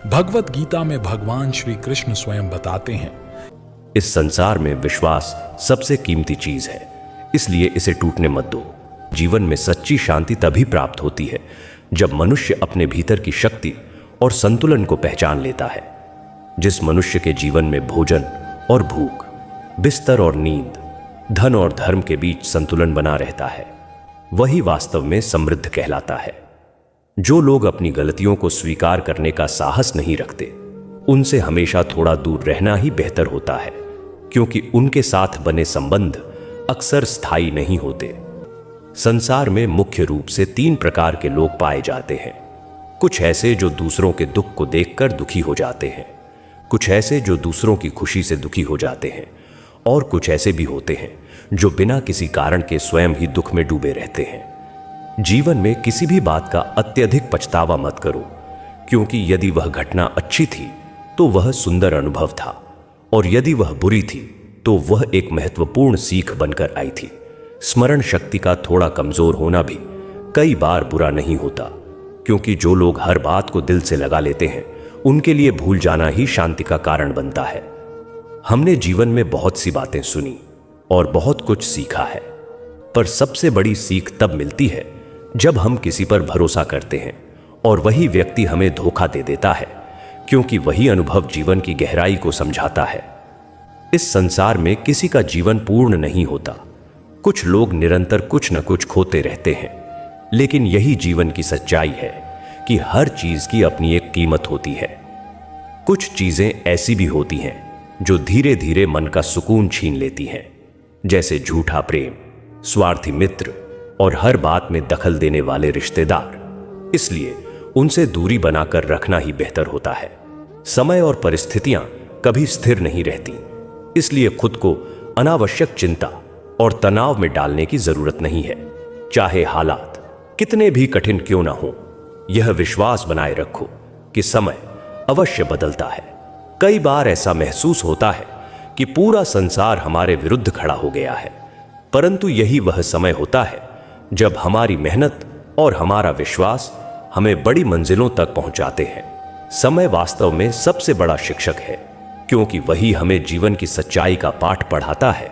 भगवत गीता में भगवान श्री कृष्ण स्वयं बताते हैं, इस संसार में विश्वास सबसे कीमती चीज है, इसलिए इसे टूटने मत दो। जीवन में सच्ची शांति तभी प्राप्त होती है जब मनुष्य अपने भीतर की शक्ति और संतुलन को पहचान लेता है। जिस मनुष्य के जीवन में भोजन और भूख, बिस्तर और नींद, धन और धर्म के बीच संतुलन बना रहता है, वही वास्तव में समृद्ध कहलाता है। जो लोग अपनी गलतियों को स्वीकार करने का साहस नहीं रखते, उनसे हमेशा थोड़ा दूर रहना ही बेहतर होता है, क्योंकि उनके साथ बने संबंध अक्सर स्थायी नहीं होते। संसार में मुख्य रूप से 3 प्रकार के लोग पाए जाते हैं। कुछ ऐसे जो दूसरों के दुख को देखकर दुखी हो जाते हैं, कुछ ऐसे जो दूसरों की खुशी से दुखी हो जाते हैं, और कुछ ऐसे भी होते हैं जो बिना किसी कारण के स्वयं ही दुख में डूबे रहते हैं। जीवन में किसी भी बात का अत्यधिक पछतावा मत करो, क्योंकि यदि वह घटना अच्छी थी तो वह सुंदर अनुभव था, और यदि वह बुरी थी तो वह एक महत्वपूर्ण सीख बनकर आई थी। स्मरण शक्ति का थोड़ा कमजोर होना भी कई बार बुरा नहीं होता, क्योंकि जो लोग हर बात को दिल से लगा लेते हैं, उनके लिए भूल जाना ही शांति का कारण बनता है। हमने जीवन में बहुत सी बातें सुनी और बहुत कुछ सीखा है, पर सबसे बड़ी सीख तब मिलती है जब हम किसी पर भरोसा करते हैं और वही व्यक्ति हमें धोखा दे देता है, क्योंकि वही अनुभव जीवन की गहराई को समझाता है। इस संसार में किसी का जीवन पूर्ण नहीं होता। कुछ लोग निरंतर कुछ न कुछ खोते रहते हैं, लेकिन यही जीवन की सच्चाई है कि हर चीज की अपनी एक कीमत होती है। कुछ चीजें ऐसी भी होती हैं जो धीरे धीरे मन का सुकून छीन लेती हैं, जैसे झूठा प्रेम, स्वार्थी मित्र और हर बात में दखल देने वाले रिश्तेदार। इसलिए उनसे दूरी बनाकर रखना ही बेहतर होता है। समय और परिस्थितियां कभी स्थिर नहीं रहती, इसलिए खुद को अनावश्यक चिंता और तनाव में डालने की जरूरत नहीं है। चाहे हालात कितने भी कठिन क्यों ना हो, यह विश्वास बनाए रखो कि समय अवश्य बदलता है। कई बार ऐसा महसूस होता है कि पूरा संसार हमारे विरुद्ध खड़ा हो गया है, परंतु यही वह समय होता है जब हमारी मेहनत और हमारा विश्वास हमें बड़ी मंजिलों तक पहुंचाते हैं। समय वास्तव में सबसे बड़ा शिक्षक है, क्योंकि वही हमें जीवन की सच्चाई का पाठ पढ़ाता है।